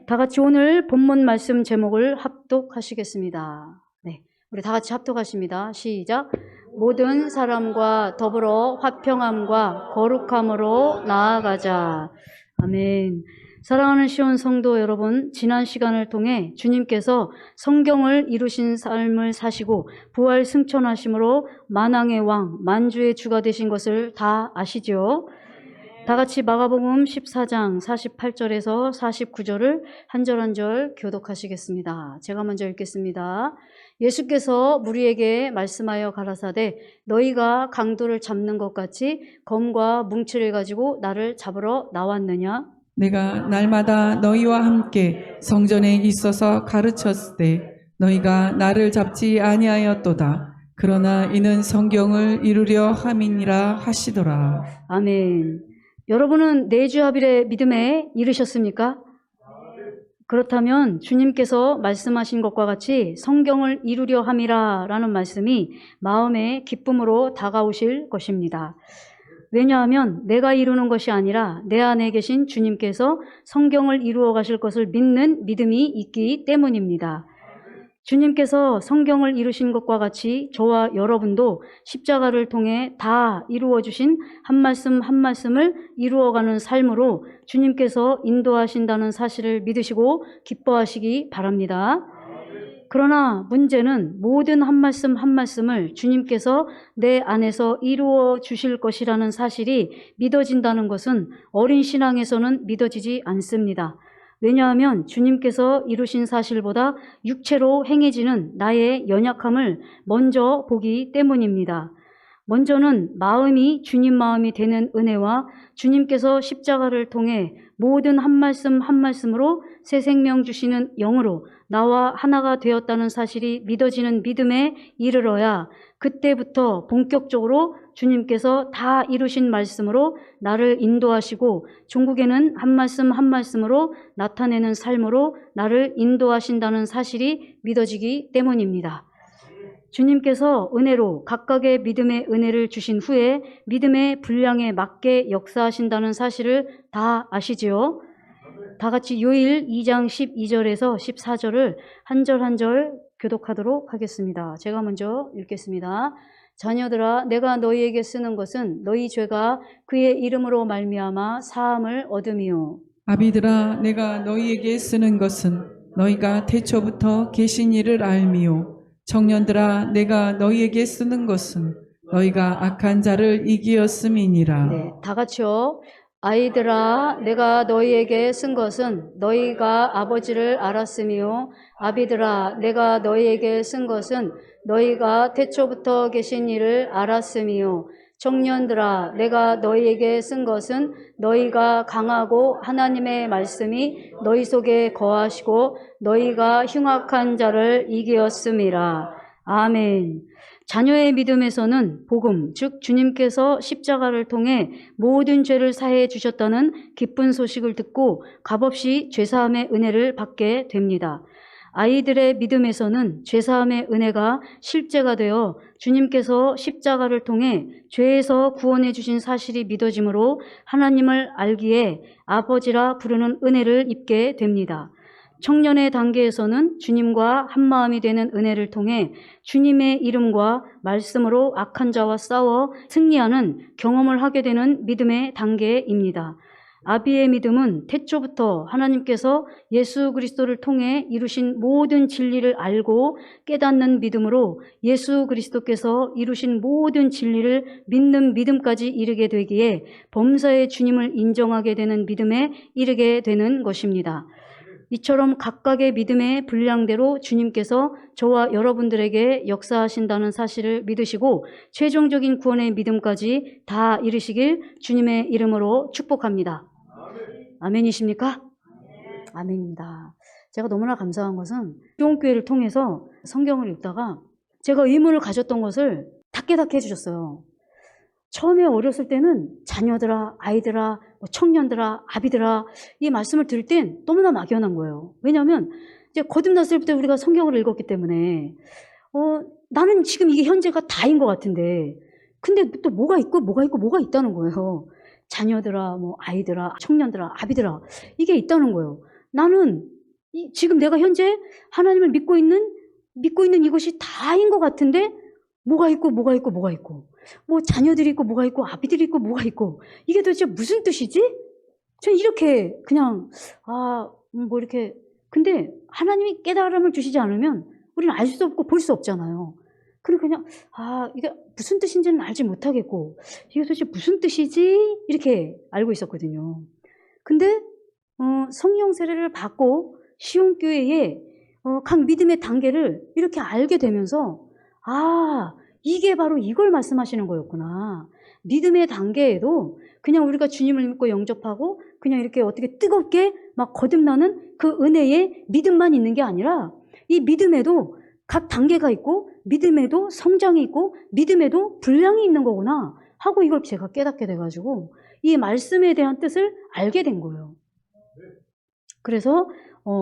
다 같이 오늘 본문 말씀 제목을 합독하시겠습니다. 네, 우리 다 같이 합독하십니다. 시작. 모든 사람과 더불어 화평함과 거룩함으로 나아가자. 아멘. 사랑하는 시온 성도 여러분, 지난 시간을 통해 주님께서 성경을 이루신 삶을 사시고 부활 승천하심으로 만왕의 왕, 만주의 주가 되신 것을 다 아시죠? 다 같이 마가복음 14장 48절에서 49절을 한 절 한 절 교독하시겠습니다. 제가 먼저 읽겠습니다. 예수께서 무리에게 말씀하여 가라사대 너희가 강도를 잡는 것 같이 검과 뭉치를 가지고 나를 잡으러 나왔느냐? 내가 날마다 너희와 함께 성전에 있어서 가르쳤을 때 너희가 나를 잡지 아니하였도다. 그러나 이는 성경을 이루려 함이니라 하시더라. 아멘. 여러분은 내주합일의 믿음에 이르셨습니까? 그렇다면 주님께서 말씀하신 것과 같이 성경을 이루려 함이라 라는 말씀이 마음의 기쁨으로 다가오실 것입니다. 왜냐하면 내가 이루는 것이 아니라 내 안에 계신 주님께서 성경을 이루어 가실 것을 믿는 믿음이 있기 때문입니다. 주님께서 성경을 이루신 것과 같이 저와 여러분도 십자가를 통해 다 이루어 주신 한 말씀 한 말씀을 이루어가는 삶으로 주님께서 인도하신다는 사실을 믿으시고 기뻐하시기 바랍니다. 그러나 문제는 모든 한 말씀 한 말씀을 주님께서 내 안에서 이루어 주실 것이라는 사실이 믿어진다는 것은 어린 신앙에서는 믿어지지 않습니다. 왜냐하면 주님께서 이루신 사실보다 육체로 행해지는 나의 연약함을 먼저 보기 때문입니다. 먼저는 마음이 주님 마음이 되는 은혜와 주님께서 십자가를 통해 모든 한 말씀 한 말씀으로 새 생명 주시는 영으로 나와 하나가 되었다는 사실이 믿어지는 믿음에 이르러야 그때부터 본격적으로 주님께서 다 이루신 말씀으로 나를 인도하시고 종국에는 한 말씀 한 말씀으로 나타내는 삶으로 나를 인도하신다는 사실이 믿어지기 때문입니다. 주님께서 은혜로 각각의 믿음의 은혜를 주신 후에 믿음의 분량에 맞게 역사하신다는 사실을 다 아시지요? 다 같이 요일 2장 12절에서 14절을 한 절 한 절 교독하도록 하겠습니다. 제가 먼저 읽겠습니다. 자녀들아, 내가 너희에게 쓰는 것은 너희 죄가 그의 이름으로 말미암아 사함을 얻음이요. 아비들아, 내가 너희에게 쓰는 것은 너희가 태초부터 계신 이를 알미요. 청년들아, 내가 너희에게 쓰는 것은 너희가 악한 자를 이기었음이니라. 네, 다 같이요. 아이들아, 내가 너희에게 쓴 것은 너희가 아버지를 알았으며, 아비들아, 내가 너희에게 쓴 것은 너희가 태초부터 계신 이를 알았으며, 청년들아, 내가 너희에게 쓴 것은 너희가 강하고 하나님의 말씀이 너희 속에 거하시고 너희가 흉악한 자를 이기었음이라. 아멘. 자녀의 믿음에서는 복음, 즉 주님께서 십자가를 통해 모든 죄를 사해 주셨다는 기쁜 소식을 듣고 값없이 죄사함의 은혜를 받게 됩니다. 아이들의 믿음에서는 죄사함의 은혜가 실제가 되어 주님께서 십자가를 통해 죄에서 구원해 주신 사실이 믿어지므로 하나님을 알기에 아버지라 부르는 은혜를 입게 됩니다. 청년의 단계에서는 주님과 한마음이 되는 은혜를 통해 주님의 이름과 말씀으로 악한 자와 싸워 승리하는 경험을 하게 되는 믿음의 단계입니다. 아비의 믿음은 태초부터 하나님께서 예수 그리스도를 통해 이루신 모든 진리를 알고 깨닫는 믿음으로 예수 그리스도께서 이루신 모든 진리를 믿는 믿음까지 이르게 되기에 범사의 주님을 인정하게 되는 믿음에 이르게 되는 것입니다. 이처럼 각각의 믿음의 분량대로 주님께서 저와 여러분들에게 역사하신다는 사실을 믿으시고 최종적인 구원의 믿음까지 다 이루시길 주님의 이름으로 축복합니다. 아멘이십니까? 아멘입니다. 제가 너무나 감사한 것은 시온교회를 통해서 성경을 읽다가 제가 의문을 가졌던 것을 다 깨닫게 해주셨어요. 처음에 어렸을 때는 자녀들아, 아이들아, 청년들아, 아비들아 이 말씀을 들을 땐 너무나 막연한 거예요. 왜냐하면 이제 거듭났을 때 우리가 성경을 읽었기 때문에 나는 지금 이게 현재가 다인 것 같은데 근데 또 뭐가 있고 뭐가 있고 뭐가 있다는 거예요. 자녀들아, 아이들아, 청년들아, 아비들아 이게 있다는 거예요. 나는 지금 내가 현재 하나님을 믿고 있는 이것이 다인 것 같은데 뭐가 있고 뭐 자녀들이 있고 뭐가 있고 아비들이 있고 뭐가 있고 이게 도대체 무슨 뜻이지? 전 이렇게 그냥 뭐 이렇게 근데 하나님이 깨달음을 주시지 않으면 우리는 알 수 없고 볼 수 없잖아요. 그리고 그냥 이게 무슨 뜻인지는 알지 못하겠고 이게 도대체 무슨 뜻이지? 이렇게 알고 있었거든요. 근데 성령 세례를 받고 시온교회에 각 믿음의 단계를 이렇게 알게 되면서 이게 바로 이걸 말씀하시는 거였구나. 믿음의 단계에도 그냥 우리가 주님을 믿고 영접하고 그냥 이렇게 어떻게 뜨겁게 막 거듭나는 그 은혜의 믿음만 있는 게 아니라 이 믿음에도 각 단계가 있고 믿음에도 성장이 있고 믿음에도 분량이 있는 거구나 하고 이걸 제가 깨닫게 돼가지고 이 말씀에 대한 뜻을 알게 된 거예요. 그래서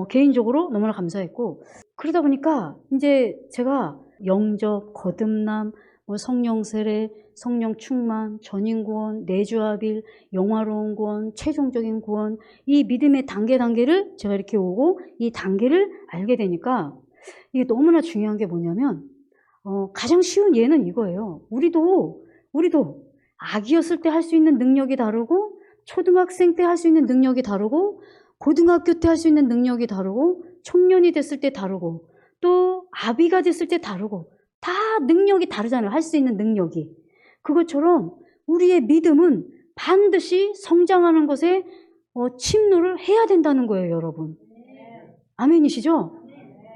개인적으로 너무나 감사했고 그러다 보니까 이제 제가 영접, 거듭남, 뭐 성령 세례, 성령 충만, 전인 구원, 내주합일, 영화로운 구원, 최종적인 구원 이 믿음의 단계를 제가 이렇게 오고 이 단계를 알게 되니까 이게 너무나 중요한 게 뭐냐면 가장 쉬운 예는 이거예요. 우리도 아기였을 때 할 수 있는 능력이 다르고 초등학생 때 할 수 있는 능력이 다르고 고등학교 때 할 수 있는 능력이 다르고 청년이 됐을 때 다르고 또 아비가 됐을 때 다르고 다 능력이 다르잖아요. 할 수 있는 능력이. 그것처럼 우리의 믿음은 반드시 성장하는 것에 침노를 해야 된다는 거예요, 여러분. 아멘이시죠?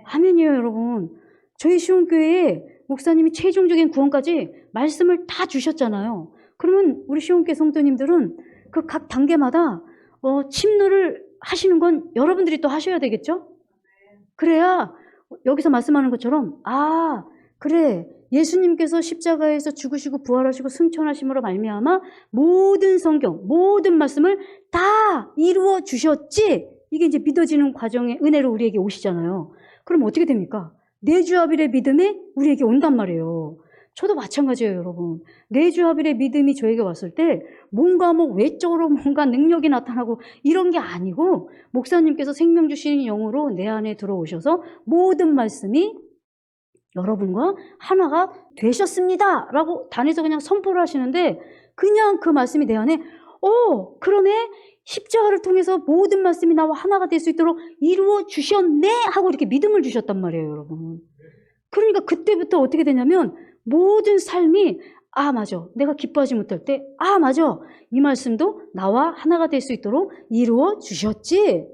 아멘이에요, 여러분. 저희 시온교회에 목사님이 최종적인 구원까지 말씀을 다 주셨잖아요. 그러면 우리 시온교회 성도님들은 그 각 단계마다 침노를 하시는 건 여러분들이 또 하셔야 되겠죠? 그래야 여기서 말씀하는 것처럼 그래 예수님께서 십자가에서 죽으시고 부활하시고 승천하심으로 말미암아 모든 성경 모든 말씀을 다 이루어 주셨지 이게 이제 믿어지는 과정의 은혜로 우리에게 오시잖아요. 그럼 어떻게 됩니까? 내주합일의 믿음이 우리에게 온단 말이에요. 저도 마찬가지예요, 여러분. 내주합일의 믿음이 저에게 왔을 때 뭔가 뭐 외적으로 뭔가 능력이 나타나고 이런 게 아니고 목사님께서 생명 주시는 영으로 내 안에 들어오셔서 모든 말씀이 여러분과 하나가 되셨습니다 라고 단에서 그냥 선포를 하시는데 그냥 그 말씀이 내 안에 그러네 십자가를 통해서 모든 말씀이 나와 하나가 될 수 있도록 이루어 주셨네 하고 이렇게 믿음을 주셨단 말이에요, 여러분. 그러니까 그때부터 어떻게 되냐면 모든 삶이 맞아 내가 기뻐하지 못할 때 맞아 이 말씀도 나와 하나가 될 수 있도록 이루어 주셨지.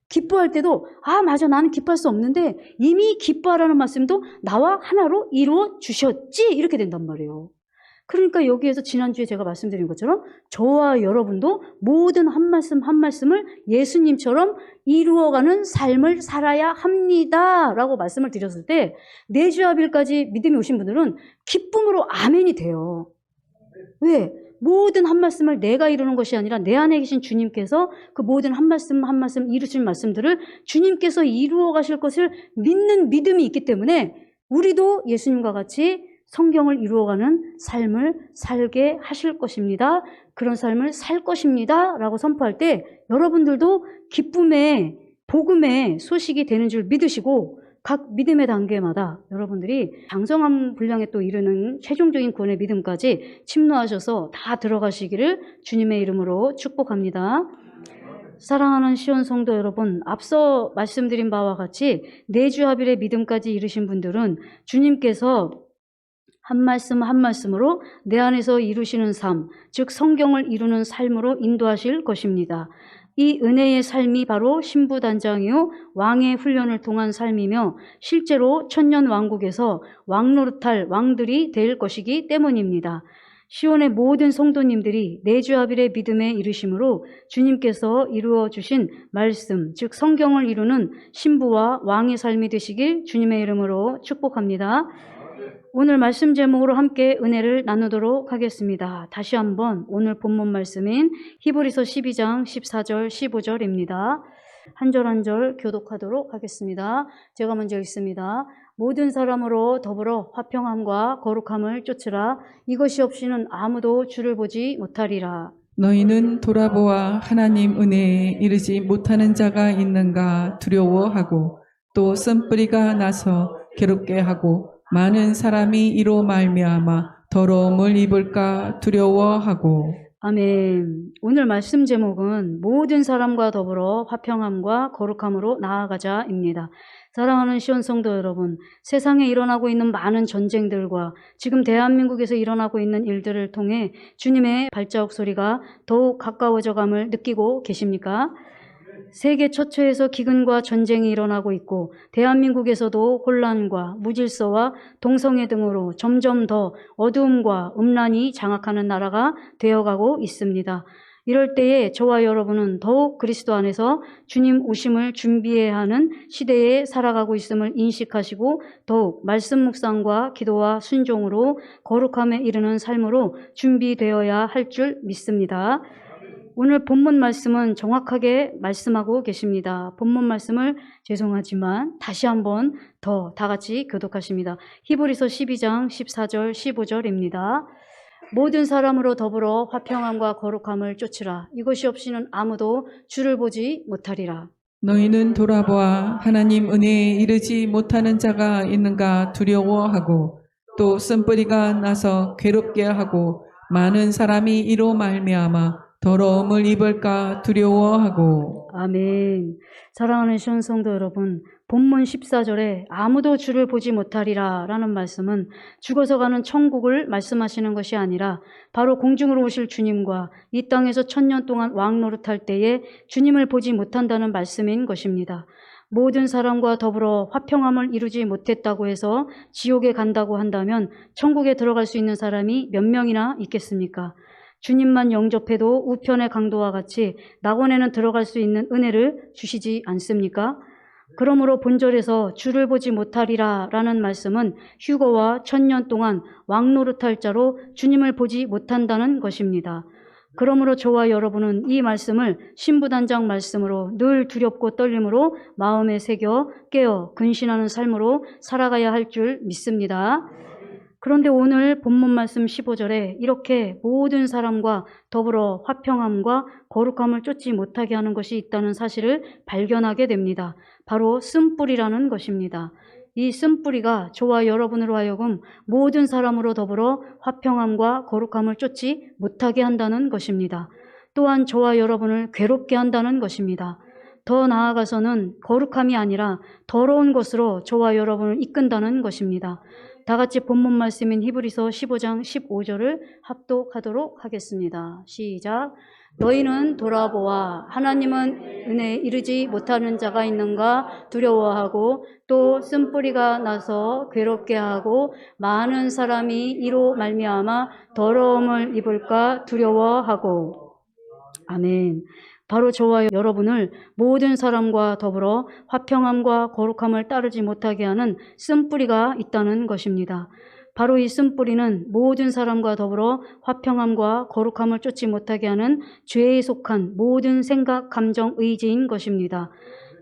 기뻐할 때도 맞아 나는 기뻐할 수 없는데 이미 기뻐하라는 말씀도 나와 하나로 이루어 주셨지 이렇게 된단 말이에요. 그러니까 여기에서 지난주에 제가 말씀드린 것처럼 저와 여러분도 모든 한 말씀 한 말씀을 예수님처럼 이루어가는 삶을 살아야 합니다 라고 말씀을 드렸을 때 내주합일까지 믿음이 오신 분들은 기쁨으로 아멘이 돼요. 왜? 모든 한 말씀을 내가 이루는 것이 아니라 내 안에 계신 주님께서 그 모든 한 말씀 한 말씀 이루실 말씀들을 주님께서 이루어 가실 것을 믿는 믿음이 있기 때문에 우리도 예수님과 같이 성경을 이루어가는 삶을 살게 하실 것입니다. 그런 삶을 살 것입니다 라고 선포할 때 여러분들도 기쁨의 복음의 소식이 되는 줄 믿으시고 각 믿음의 단계마다 여러분들이 장성한 분량에 또 이르는 최종적인 구원의 믿음까지 침노하셔서 다 들어가시기를 주님의 이름으로 축복합니다. 사랑하는 시온 성도 여러분, 앞서 말씀드린 바와 같이 내주합일의 믿음까지 이르신 분들은 주님께서 한 말씀 한 말씀으로 내 안에서 이루시는 삶, 즉 성경을 이루는 삶으로 인도하실 것입니다. 이 은혜의 삶이 바로 신부단장이요 왕의 훈련을 통한 삶이며 실제로 천년 왕국에서 왕노릇할 왕들이 될 것이기 때문입니다. 시온의 모든 성도님들이 내주합일의 믿음에 이르심으로 주님께서 이루어 주신 말씀, 즉 성경을 이루는 신부와 왕의 삶이 되시길 주님의 이름으로 축복합니다. 오늘 말씀 제목으로 함께 은혜를 나누도록 하겠습니다. 다시 한번 오늘 본문 말씀인 히브리서 12장 14절 15절입니다. 한 절 한 절 교독하도록 하겠습니다. 제가 먼저 읽습니다. 모든 사람으로 더불어 화평함과 거룩함을 쫓으라. 이것이 없이는 아무도 주를 보지 못하리라. 너희는 돌아보아 하나님 은혜에 이르지 못하는 자가 있는가 두려워하고 또 쓴뿌리가 나서 괴롭게 하고 많은 사람이 이로 말미암아 더러움을 입을까 두려워하고. 아멘. 오늘 말씀 제목은 모든 사람과 더불어 화평함과 거룩함으로 나아가자입니다. 사랑하는 시온 성도 여러분, 세상에 일어나고 있는 많은 전쟁들과 지금 대한민국에서 일어나고 있는 일들을 통해 주님의 발자국 소리가 더욱 가까워져감을 느끼고 계십니까? 세계 처처에서 기근과 전쟁이 일어나고 있고 대한민국에서도 혼란과 무질서와 동성애 등으로 점점 더 어두움과 음란이 장악하는 나라가 되어가고 있습니다. 이럴 때에 저와 여러분은 더욱 그리스도 안에서 주님 오심을 준비해야 하는 시대에 살아가고 있음을 인식하시고 더욱 말씀 묵상과 기도와 순종으로 거룩함에 이르는 삶으로 준비되어야 할 줄 믿습니다. 오늘 본문 말씀은 정확하게 말씀하고 계십니다. 본문 말씀을 죄송하지만 다시 한번 더 다 같이 교독하십니다. 히브리서 12장 14절 15절입니다. 모든 사람으로 더불어 화평함과 거룩함을 쫓으라. 이것이 없이는 아무도 주를 보지 못하리라. 너희는 돌아보아 하나님 은혜에 이르지 못하는 자가 있는가 두려워하고 또 쓴뿌리가 나서 괴롭게 하고 많은 사람이 이로 말미암아 더러움을 입을까 두려워하고. 아멘. 사랑하는 시온 성도 여러분, 본문 14절에 아무도 주를 보지 못하리라 라는 말씀은 죽어서 가는 천국을 말씀하시는 것이 아니라 바로 공중으로 오실 주님과 이 땅에서 1000년 동안 왕노릇할 때에 주님을 보지 못한다는 말씀인 것입니다. 모든 사람과 더불어 화평함을 이루지 못했다고 해서 지옥에 간다고 한다면 천국에 들어갈 수 있는 사람이 몇 명이나 있겠습니까? 주님만 영접해도 우편의 강도와 같이 낙원에는 들어갈 수 있는 은혜를 주시지 않습니까? 그러므로 본절에서 주를 보지 못하리라 라는 말씀은 휴거와 1000년 동안 왕노릇할 자로 주님을 보지 못한다는 것입니다. 그러므로 저와 여러분은 이 말씀을 신부단장 말씀으로 늘 두렵고 떨림으로 마음에 새겨 깨어 근신하는 삶으로 살아가야 할 줄 믿습니다. 그런데 오늘 본문 말씀 15절에 이렇게 모든 사람과 더불어 화평함과 거룩함을 쫓지 못하게 하는 것이 있다는 사실을 발견하게 됩니다. 바로 쓴뿌리라는 것입니다. 이 쓴뿌리가 저와 여러분으로 하여금 모든 사람으로 더불어 화평함과 거룩함을 쫓지 못하게 한다는 것입니다. 또한 저와 여러분을 괴롭게 한다는 것입니다. 더 나아가서는 거룩함이 아니라 더러운 것으로 저와 여러분을 이끈다는 것입니다. 다 같이 본문 말씀인 히브리서 15장 15절을 합독하도록 하겠습니다. 시작. 너희는 돌아보아 하나님은 은혜에 이르지 못하는 자가 있는가 두려워하고 또 쓴뿌리가 나서 괴롭게 하고 많은 사람이 이로 말미암아 더러움을 입을까 두려워하고. 아멘. 바로 저와 여러분을 모든 사람과 더불어 화평함과 거룩함을 따르지 못하게 하는 쓴뿌리가 있다는 것입니다. 바로 이 쓴뿌리는 모든 사람과 더불어 화평함과 거룩함을 쫓지 못하게 하는 죄에 속한 모든 생각, 감정, 의지인 것입니다.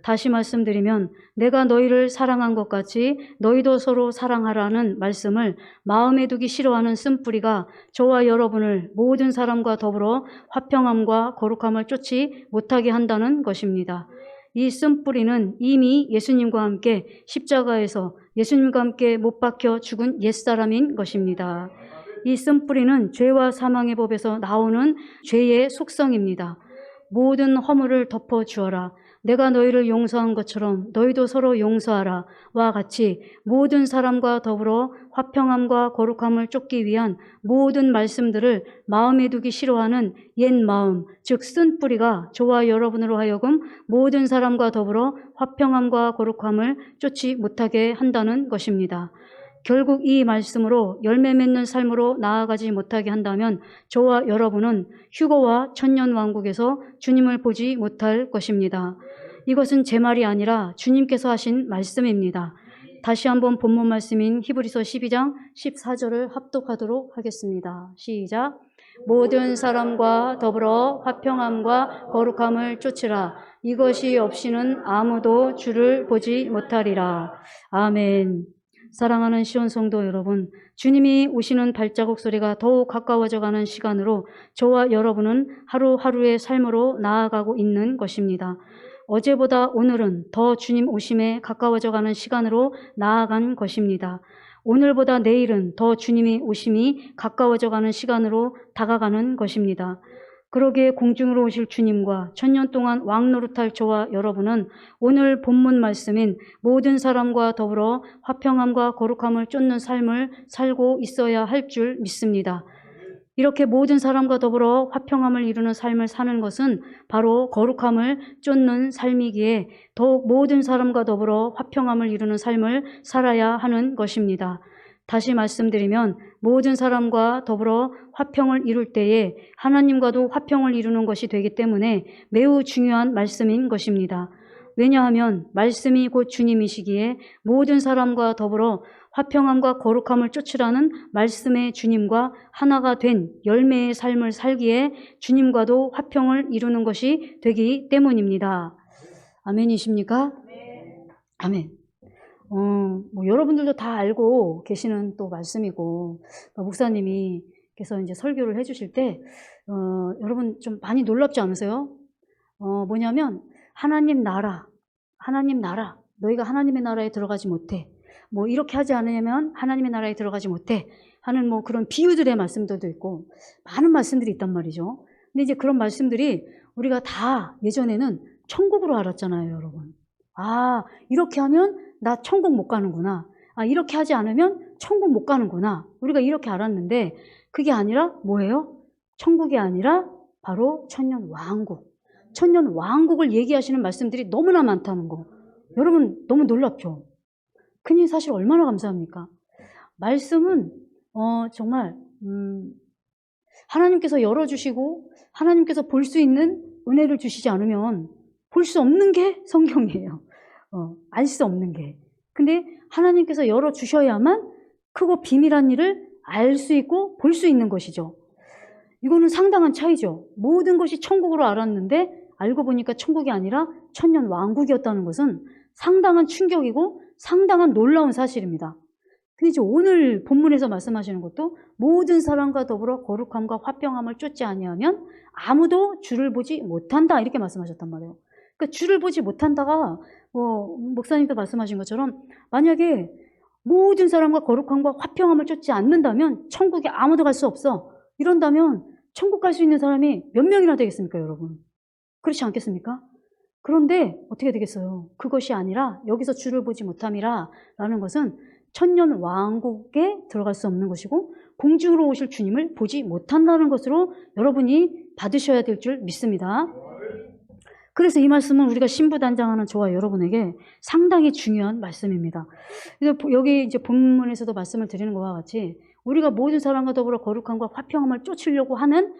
다시 말씀드리면 내가 너희를 사랑한 것 같이 너희도 서로 사랑하라는 말씀을 마음에 두기 싫어하는 쓴뿌리가 저와 여러분을 모든 사람과 더불어 화평함과 거룩함을 쫓지 못하게 한다는 것입니다. 이 쓴뿌리는 이미 예수님과 함께 십자가에서 예수님과 함께 못 박혀 죽은 옛사람인 것입니다. 이 쓴뿌리는 죄와 사망의 법에서 나오는 죄의 속성입니다. 모든 허물을 덮어주어라. 내가 너희를 용서한 것처럼 너희도 서로 용서하라 와 같이 모든 사람과 더불어 화평함과 거룩함을 쫓기 위한 모든 말씀들을 마음에 두기 싫어하는 옛 마음, 즉 쓴뿌리가 저와 여러분으로 하여금 모든 사람과 더불어 화평함과 거룩함을 쫓지 못하게 한다는 것입니다. 결국 이 말씀으로 열매 맺는 삶으로 나아가지 못하게 한다면 저와 여러분은 휴거와 천년왕국에서 주님을 보지 못할 것입니다. 이것은 제 말이 아니라 주님께서 하신 말씀입니다. 다시 한번 본문 말씀인 히브리서 12장 14절을 합독하도록 하겠습니다. 시작. 모든 사람과 더불어 화평함과 거룩함을 쫓으라. 이것이 없이는 아무도 주를 보지 못하리라. 아멘. 사랑하는 시온 성도 여러분, 주님이 오시는 발자국 소리가 더욱 가까워져 가는 시간으로 저와 여러분은 하루하루의 삶으로 나아가고 있는 것입니다. 어제보다 오늘은 더 주님 오심에 가까워져 가는 시간으로 나아간 것입니다. 오늘보다 내일은 더 주님이 오심이 가까워져 가는 시간으로 다가가는 것입니다. 그러기에 공중으로 오실 주님과 천년 동안 왕노릇할 저와 여러분은 오늘 본문 말씀인 모든 사람과 더불어 화평함과 거룩함을 쫓는 삶을 살고 있어야 할 줄 믿습니다. 이렇게 모든 사람과 더불어 화평함을 이루는 삶을 사는 것은 바로 거룩함을 쫓는 삶이기에 더욱 모든 사람과 더불어 화평함을 이루는 삶을 살아야 하는 것입니다. 다시 말씀드리면 모든 사람과 더불어 화평을 이룰 때에 하나님과도 화평을 이루는 것이 되기 때문에 매우 중요한 말씀인 것입니다. 왜냐하면 말씀이 곧 주님이시기에 모든 사람과 더불어 화평함과 거룩함을 쫓으라는 말씀의 주님과 하나가 된 열매의 삶을 살기에 주님과도 화평을 이루는 것이 되기 때문입니다. 아멘이십니까? 아멘. 여러분들도 다 알고 계시는 또 말씀이고, 목사님이께서 이제 설교를 해주실 때, 여러분 좀 많이 놀랍지 않으세요? 뭐냐면, 하나님 나라, 너희가 하나님의 나라에 들어가지 못해. 뭐 이렇게 하지 않으면 하나님의 나라에 들어가지 못해. 하는 뭐 그런 비유들의 말씀들도 있고, 많은 말씀들이 있단 말이죠. 근데 이제 그런 말씀들이 우리가 다 예전에는 천국으로 알았잖아요, 여러분. 아, 이렇게 하면 나 천국 못 가는구나. 아, 이렇게 하지 않으면 천국 못 가는구나. 우리가 이렇게 알았는데 그게 아니라 뭐예요? 천국이 아니라 바로 천년 왕국. 천년 왕국을 얘기하시는 말씀들이 너무나 많다는 거. 여러분 너무 놀랍죠? 그니 사실 얼마나 감사합니까? 말씀은 정말 하나님께서 열어주시고 하나님께서 볼 수 있는 은혜를 주시지 않으면 볼 수 없는 게 성경이에요. 알 수 없는 게. 근데 하나님께서 열어주셔야만 크고 비밀한 일을 알 수 있고 볼 수 있는 것이죠. 이거는 상당한 차이죠. 모든 것이 천국으로 알았는데 알고 보니까 천국이 아니라 천년 왕국이었다는 것은 상당한 충격이고 상당한 놀라운 사실입니다. 근데 이제 오늘 본문에서 말씀하시는 것도 모든 사람과 더불어 거룩함과 화평함을 쫓지 아니하면 아무도 주를 보지 못한다 이렇게 말씀하셨단 말이에요. 그러니까 주를 보지 못한다가 목사님도 말씀하신 것처럼 만약에 모든 사람과 거룩함과 화평함을 쫓지 않는다면 천국에 아무도 갈 수 없어. 이런다면 천국 갈 수 있는 사람이 몇 명이나 되겠습니까, 여러분? 그렇지 않겠습니까? 그런데 어떻게 되겠어요? 그것이 아니라 여기서 주를 보지 못함이라 라는 것은 천년 왕국에 들어갈 수 없는 것이고 공중으로 오실 주님을 보지 못한다는 것으로 여러분이 받으셔야 될 줄 믿습니다. 그래서 이 말씀은 우리가 신부단장하는 저와 여러분에게 상당히 중요한 말씀입니다. 여기 이제 본문에서도 말씀을 드리는 것과 같이 우리가 모든 사람과 더불어 거룩함과 화평함을 쫓으려고 하는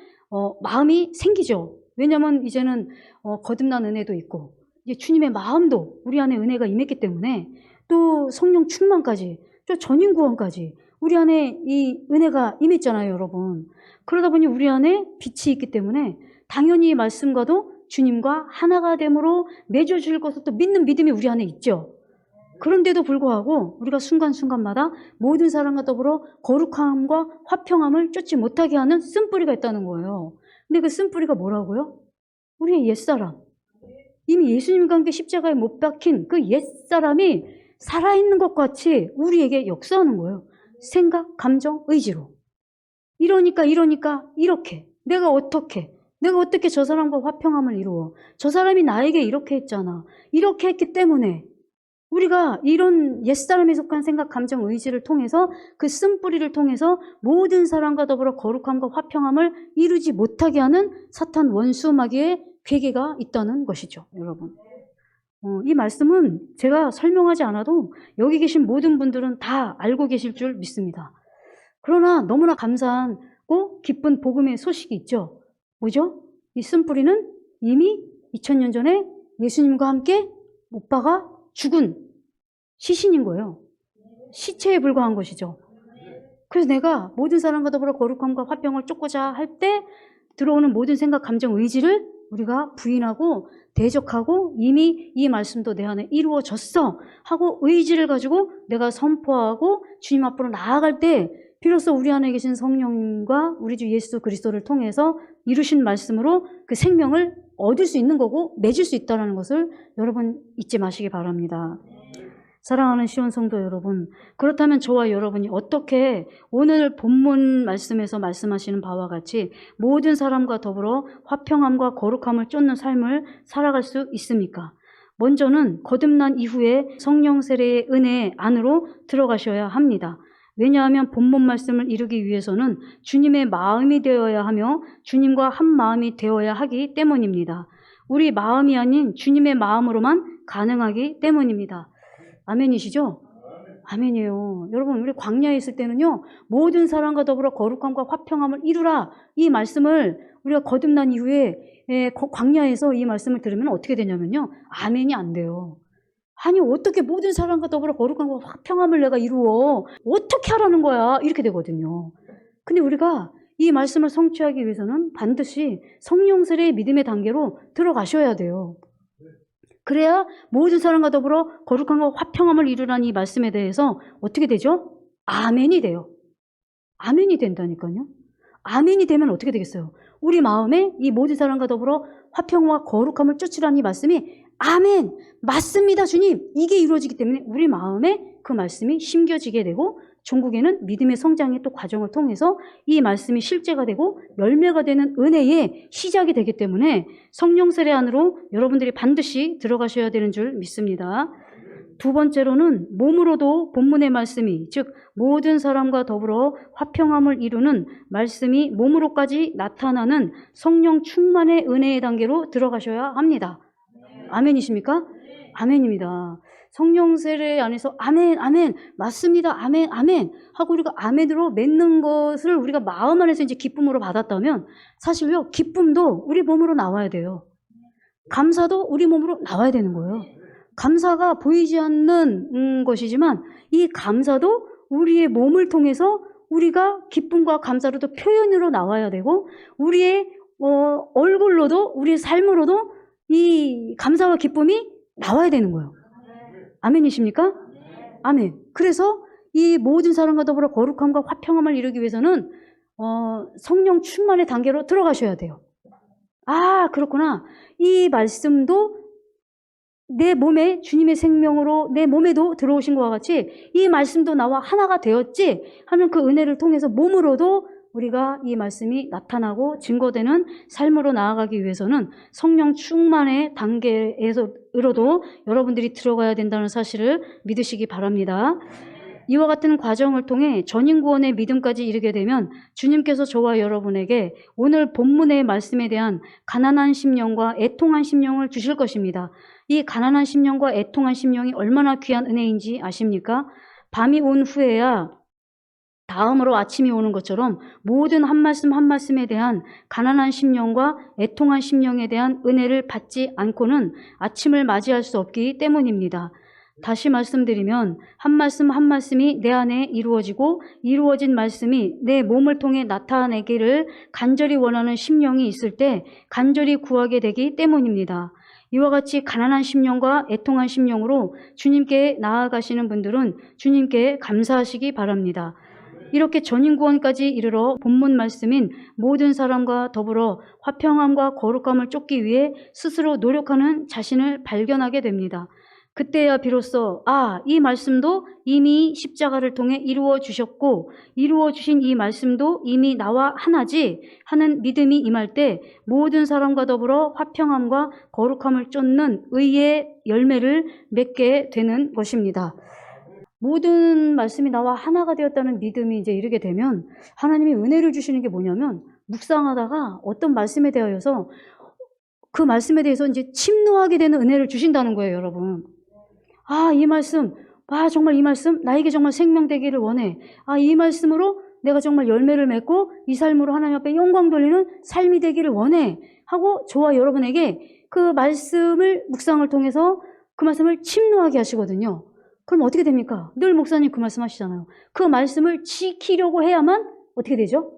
마음이 생기죠. 왜냐하면 이제는 거듭난 은혜도 있고 이제 주님의 마음도 우리 안에 은혜가 임했기 때문에 또 성령 충만까지 또 전인 구원까지 우리 안에 이 은혜가 임했잖아요, 여러분. 그러다 보니 우리 안에 빛이 있기 때문에 당연히 이 말씀과도 주님과 하나가 됨으로 맺어줄 것을 또 믿는 믿음이 우리 안에 있죠. 그런데도 불구하고 우리가 순간순간마다 모든 사람과 더불어 거룩함과 화평함을 쫓지 못하게 하는 쓴뿌리가 있다는 거예요. 근데 그 쓴뿌리가 뭐라고요? 우리의 옛사람. 이미 예수님과 함께 십자가에 못 박힌 그 옛사람이 살아있는 것 같이 우리에게 역사하는 거예요. 생각, 감정, 의지로. 이러니까 이렇게 내가 어떻게 저 사람과 화평함을 이루어. 저 사람이 나에게 이렇게 했잖아. 이렇게 했기 때문에 우리가 이런 옛사람에 속한 생각, 감정, 의지를 통해서 그 쓴뿌리를 통해서 모든 사람과 더불어 거룩함과 화평함을 이루지 못하게 하는 사탄 원수 마귀의 괴계가 있다는 것이죠, 여러분. 이 말씀은 제가 설명하지 않아도 여기 계신 모든 분들은 다 알고 계실 줄 믿습니다. 그러나 너무나 감사하고 기쁜 복음의 소식이 있죠. 뭐죠? 이 쓴뿌리는 이미 2000년 전에 예수님과 함께 못 박아 죽은 시신인 거예요. 시체에 불과한 것이죠. 그래서 내가 모든 사람과 더불어 거룩함과 화평을 쫓고자 할 때 들어오는 모든 생각, 감정, 의지를 우리가 부인하고 대적하고 이미 이 말씀도 내 안에 이루어졌어 하고 의지를 가지고 내가 선포하고 주님 앞으로 나아갈 때 비로소 우리 안에 계신 성령과 우리 주 예수 그리스도를 통해서 이루신 말씀으로 그 생명을 얻을 수 있는 거고 맺을 수 있다는 것을 여러분 잊지 마시기 바랍니다. 사랑하는 시온 성도 여러분, 그렇다면 저와 여러분이 어떻게 오늘 본문 말씀에서 말씀하시는 바와 같이 모든 사람과 더불어 화평함과 거룩함을 쫓는 삶을 살아갈 수 있습니까? 먼저는 거듭난 이후에 성령 세례의 은혜 안으로 들어가셔야 합니다. 왜냐하면 본문 말씀을 이루기 위해서는 주님의 마음이 되어야 하며 주님과 한 마음이 되어야 하기 때문입니다. 우리 마음이 아닌 주님의 마음으로만 가능하기 때문입니다. 아멘이시죠? 아멘이에요. 여러분, 우리 광야에 있을 때는요, 모든 사람과 더불어 거룩함과 화평함을 이루라. 이 말씀을 우리가 거듭난 이후에 광야에서 이 말씀을 들으면 어떻게 되냐면요, 아멘이 안 돼요. 아니, 어떻게 모든 사람과 더불어 거룩함과 화평함을 내가 이루어? 어떻게 하라는 거야? 이렇게 되거든요. 근데 우리가 이 말씀을 성취하기 위해서는 반드시 성령 세례의 믿음의 단계로 들어가셔야 돼요. 그래야 모든 사람과 더불어 거룩함과 화평함을 이루라는 이 말씀에 대해서 어떻게 되죠? 아멘이 돼요. 아멘이 된다니까요. 아멘이 되면 어떻게 되겠어요? 우리 마음에 이 모든 사람과 더불어 화평과 거룩함을 쫓으라는 이 말씀이 아멘! 맞습니다, 주님! 이게 이루어지기 때문에 우리 마음에 그 말씀이 심겨지게 되고 종국에는 믿음의 성장의 또 과정을 통해서 이 말씀이 실제가 되고 열매가 되는 은혜의 시작이 되기 때문에 성령 세례 안으로 여러분들이 반드시 들어가셔야 되는 줄 믿습니다. 두 번째로는 몸으로도 본문의 말씀이, 즉 모든 사람과 더불어 화평함을 이루는 말씀이 몸으로까지 나타나는 성령 충만의 은혜의 단계로 들어가셔야 합니다. 아멘이십니까? 아멘입니다. 성령 세례 안에서 아멘, 아멘, 맞습니다, 아멘, 아멘 하고 우리가 아멘으로 맺는 것을 우리가 마음 안에서 이제 기쁨으로 받았다면 사실요, 기쁨도 우리 몸으로 나와야 돼요. 감사도 우리 몸으로 나와야 되는 거예요. 감사가 보이지 않는 것이지만 이 감사도 우리의 몸을 통해서 우리가 기쁨과 감사로도 표현으로 나와야 되고 우리의 얼굴로도 우리의 삶으로도 이 감사와 기쁨이 나와야 되는 거예요. 아멘이십니까? 아멘. 그래서 이 모든 사람과 더불어 거룩함과 화평함을 이루기 위해서는 성령 충만의 단계로 들어가셔야 돼요. 아, 그렇구나. 이 말씀도 내 몸에 주님의 생명으로 내 몸에도 들어오신 것과 같이 이 말씀도 나와 하나가 되었지 하는 그 은혜를 통해서 몸으로도 우리가 이 말씀이 나타나고 증거되는 삶으로 나아가기 위해서는 성령 충만의 단계에서로도 여러분들이 들어가야 된다는 사실을 믿으시기 바랍니다. 이와 같은 과정을 통해 전인구원의 믿음까지 이르게 되면 주님께서 저와 여러분에게 오늘 본문의 말씀에 대한 가난한 심령과 애통한 심령을 주실 것입니다. 이 가난한 심령과 애통한 심령이 얼마나 귀한 은혜인지 아십니까? 밤이 온 후에야 다음으로 아침이 오는 것처럼 모든 한 말씀 한 말씀에 대한 가난한 심령과 애통한 심령에 대한 은혜를 받지 않고는 아침을 맞이할 수 없기 때문입니다. 다시 말씀드리면 한 말씀 한 말씀이 내 안에 이루어지고 이루어진 말씀이 내 몸을 통해 나타내기를 간절히 원하는 심령이 있을 때 간절히 구하게 되기 때문입니다. 이와 같이 가난한 심령과 애통한 심령으로 주님께 나아가시는 분들은 주님께 감사하시기 바랍니다. 이렇게 전인구원까지 이르러 본문 말씀인 모든 사람과 더불어 화평함과 거룩함을 쫓기 위해 스스로 노력하는 자신을 발견하게 됩니다. 그때야 비로소 이 말씀도 이미 십자가를 통해 이루어 주셨고 이루어 주신 이 말씀도 이미 나와 하나지 하는 믿음이 임할 때 모든 사람과 더불어 화평함과 거룩함을 쫓는 의의 열매를 맺게 되는 것입니다. 모든 말씀이 나와 하나가 되었다는 믿음이 이제 이르게 되면 하나님이 은혜를 주시는 게 뭐냐면 묵상하다가 어떤 말씀에 대하여서 그 말씀에 대해서 이제 침노하게 되는 은혜를 주신다는 거예요, 여러분. 이 말씀, 정말 이 말씀 나에게 정말 생명되기를 원해. 이 말씀으로 내가 정말 열매를 맺고 이 삶으로 하나님 앞에 영광 돌리는 삶이 되기를 원해 하고 저와 여러분에게 그 말씀을 묵상을 통해서 그 말씀을 침노하게 하시거든요. 그럼 어떻게 됩니까? 늘 목사님 그 말씀 하시잖아요. 그 말씀을 지키려고 해야만 어떻게 되죠?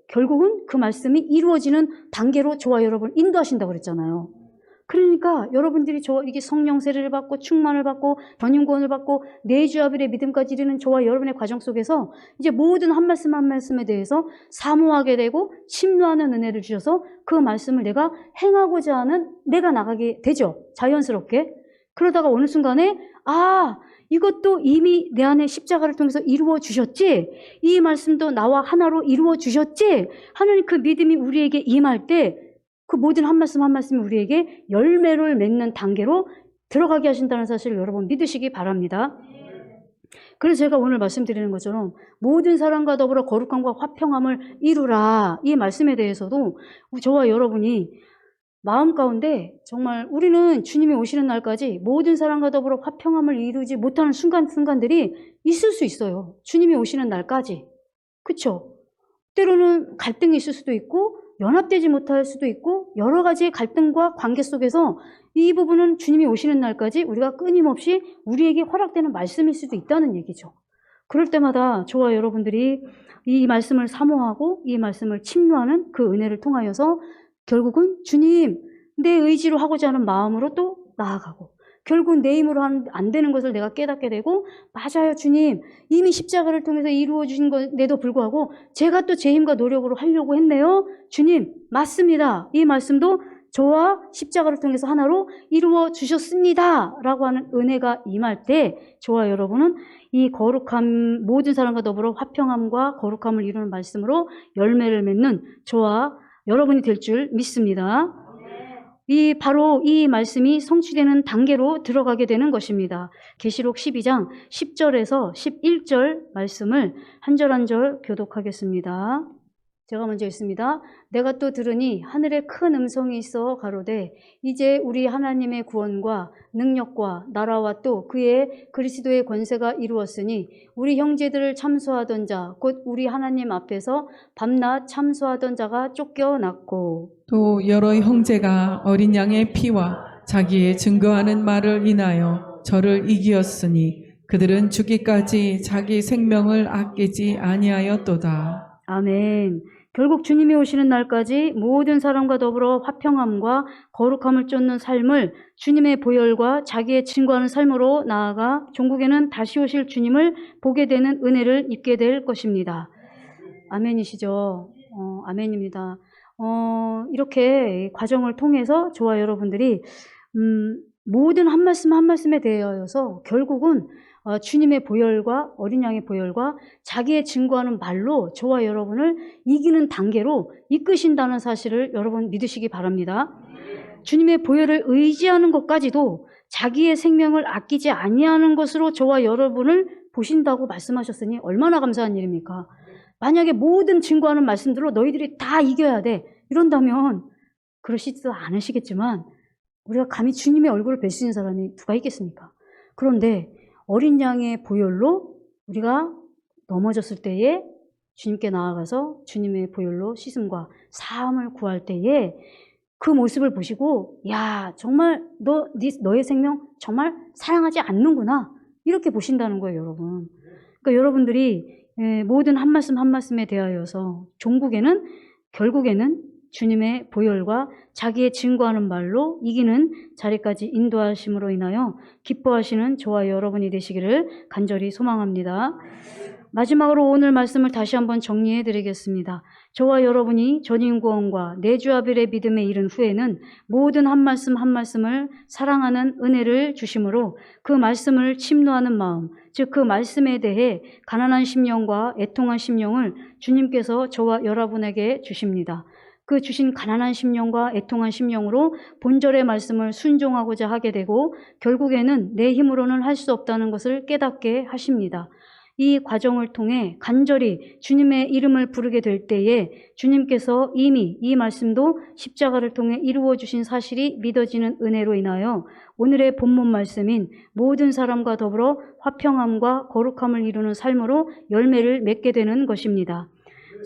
결국은 그 말씀이 이루어지는 단계로 저와 여러분을 인도하신다고 그랬잖아요. 그러니까 여러분들이 이게 성령 세례를 받고 충만을 받고 전인구원을 받고 내주아벨의 믿음까지 이르는 저와 여러분의 과정 속에서 이제 모든 한 말씀 한 말씀에 대해서 사모하게 되고 침노하는 은혜를 주셔서 그 말씀을 내가 행하고자 하는 내가 나가게 되죠. 자연스럽게. 그러다가 어느 순간에 이것도 이미 내 안에 십자가를 통해서 이루어 주셨지? 이 말씀도 나와 하나로 이루어 주셨지? 하는 그 믿음이 우리에게 임할 때 그 모든 한 말씀 한 말씀이 우리에게 열매를 맺는 단계로 들어가게 하신다는 사실을 여러분 믿으시기 바랍니다. 그래서 제가 오늘 말씀드리는 것처럼 모든 사람과 더불어 거룩함과 화평함을 이루라, 이 말씀에 대해서도 저와 여러분이 마음 가운데 정말 우리는 주님이 오시는 날까지 모든 사람과 더불어 화평함을 이루지 못하는 순간들이 있을 수 있어요. 주님이 오시는 날까지. 그쵸? 때로는 갈등이 있을 수도 있고 연합되지 못할 수도 있고 여러 가지의 갈등과 관계 속에서 이 부분은 주님이 오시는 날까지 우리가 끊임없이 우리에게 허락되는 말씀일 수도 있다는 얘기죠. 그럴 때마다 저와 여러분들이 이 말씀을 사모하고 이 말씀을 침노하는 그 은혜를 통하여서 결국은 주님, 내 의지로 하고자 하는 마음으로 또 나아가고 결국 내 힘으로 안 되는 것을 내가 깨닫게 되고 맞아요 주님, 이미 십자가를 통해서 이루어 주신 것에도 불구하고 제가 또 제 힘과 노력으로 하려고 했네요. 주님 맞습니다. 이 말씀도 저와 십자가를 통해서 하나로 이루어 주셨습니다 라고 하는 은혜가 임할 때 저와 여러분은 이 거룩함, 모든 사람과 더불어 화평함과 거룩함을 이루는 말씀으로 열매를 맺는 저와 여러분이 될 줄 믿습니다. 바로 이 말씀이 성취되는 단계로 들어가게 되는 것입니다. 계시록 12장 10절에서 11절 말씀을 한 절 한 절 교독하겠습니다. 제가 먼저 읽습니다. 내가 또 들으니 하늘에 큰 음성이 있어 가로되 이제 우리 하나님의 구원과 능력과 나라와 또 그의 그리스도의 권세가 이루었으니 우리 형제들을 참소하던 자 곧 우리 하나님 앞에서 밤낮 참소하던 자가 쫓겨났고 또 여러 형제가 어린 양의 피와 자기의 증거하는 말을 인하여 저를 이기었으니 그들은 죽기까지 자기 생명을 아끼지 아니하였도다. 아멘. 결국 주님이 오시는 날까지 모든 사람과 더불어 화평함과 거룩함을 쫓는 삶을 주님의 보혈과 자기의 증거하는 삶으로 나아가 종국에는 다시 오실 주님을 보게 되는 은혜를 입게 될 것입니다. 아멘이시죠? 아멘입니다. 이렇게 과정을 통해서 저와 여러분들이 모든 한 말씀 한 말씀에 대하여서 결국은 주님의 보혈과 어린 양의 보혈과 자기의 증거하는 말로 저와 여러분을 이기는 단계로 이끄신다는 사실을 여러분 믿으시기 바랍니다. 주님의 보혈을 의지하는 것까지도 자기의 생명을 아끼지 아니하는 것으로 저와 여러분을 보신다고 말씀하셨으니 얼마나 감사한 일입니까? 만약에 모든 증거하는 말씀들로 너희들이 다 이겨야 돼 이런다면 그러시지도 않으시겠지만 우리가 감히 주님의 얼굴을 뵐 수 있는 사람이 누가 있겠습니까? 그런데 어린 양의 보혈로 우리가 넘어졌을 때에 주님께 나아가서 주님의 보혈로 씻음과 사함을 구할 때에 그 모습을 보시고 야 정말 너의 생명 정말 사랑하지 않는구나 이렇게 보신다는 거예요 여러분. 그러니까 여러분들이 모든 한 말씀 한 말씀에 대하여서 종국에는 결국에는 주님의 보혈과 자기의 증거하는 말로 이기는 자리까지 인도하심으로 인하여 기뻐하시는 저와 여러분이 되시기를 간절히 소망합니다. 마지막으로 오늘 말씀을 다시 한번 정리해 드리겠습니다. 저와 여러분이 전인구원과 내주아벨의 믿음에 이른 후에는 모든 한 말씀 한 말씀을 사랑하는 은혜를 주심으로 그 말씀을 침노하는 마음, 즉 그 말씀에 대해 가난한 심령과 애통한 심령을 주님께서 저와 여러분에게 주십니다. 그 주신 가난한 심령과 애통한 심령으로 본절의 말씀을 순종하고자 하게 되고 결국에는 내 힘으로는 할 수 없다는 것을 깨닫게 하십니다. 이 과정을 통해 간절히 주님의 이름을 부르게 될 때에 주님께서 이미 이 말씀도 십자가를 통해 이루어 주신 사실이 믿어지는 은혜로 인하여 오늘의 본문 말씀인 모든 사람과 더불어 화평함과 거룩함을 이루는 삶으로 열매를 맺게 되는 것입니다.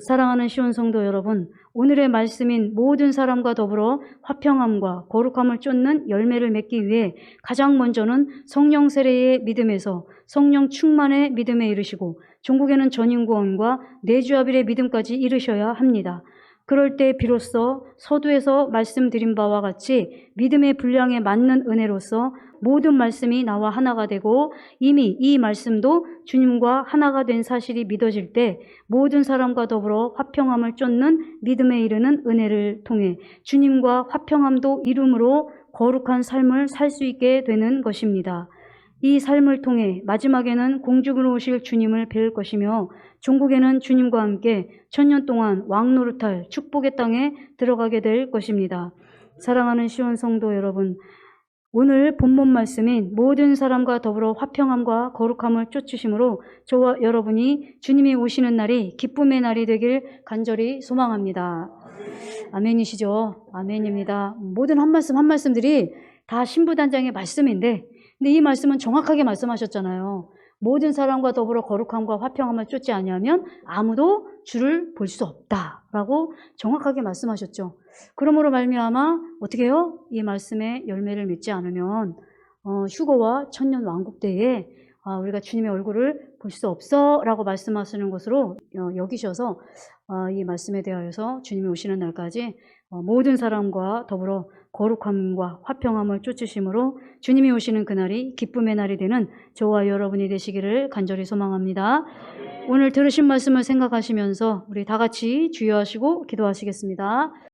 사랑하는 시온 성도 여러분, 오늘의 말씀인 모든 사람과 더불어 화평함과 거룩함을 쫓는 열매를 맺기 위해 가장 먼저는 성령 세례의 믿음에서 성령 충만의 믿음에 이르시고 종국에는 전인구원과 내주아벨의 믿음까지 이르셔야 합니다. 그럴 때 비로소 서두에서 말씀드린 바와 같이 믿음의 분량에 맞는 은혜로서 모든 말씀이 나와 하나가 되고 이미 이 말씀도 주님과 하나가 된 사실이 믿어질 때 모든 사람과 더불어 화평함을 쫓는 믿음에 이르는 은혜를 통해 주님과 화평함도 이룸으로 거룩한 삶을 살 수 있게 되는 것입니다. 이 삶을 통해 마지막에는 공중으로 오실 주님을 뵐 것이며 종국에는 주님과 함께 천년 동안 왕노릇할 축복의 땅에 들어가게 될 것입니다. 사랑하는 시온 성도 여러분, 오늘 본문 말씀인 모든 사람과 더불어 화평함과 거룩함을 쫓으심으로 저와 여러분이 주님이 오시는 날이 기쁨의 날이 되길 간절히 소망합니다. 아멘이시죠? 아멘입니다. 모든 한 말씀 한 말씀들이 다 신부단장의 말씀인데 근데 이 말씀은 정확하게 말씀하셨잖아요. 모든 사람과 더불어 거룩함과 화평함을 쫓지 아니하면 아무도 주를 볼 수 없다라고 정확하게 말씀하셨죠. 그러므로 말미암아 어떻게 해요? 이 말씀의 열매를 맺지 않으면 휴거와 천년 왕국 때에 우리가 주님의 얼굴을 볼 수 없어라고 말씀하시는 것으로 여기셔서 이 말씀에 대하여서 주님이 오시는 날까지 모든 사람과 더불어 거룩함과 화평함을 쫓으심으로 주님이 오시는 그날이 기쁨의 날이 되는 저와 여러분이 되시기를 간절히 소망합니다. 오늘 들으신 말씀을 생각하시면서 우리 다 같이 주의하시고 기도하시겠습니다.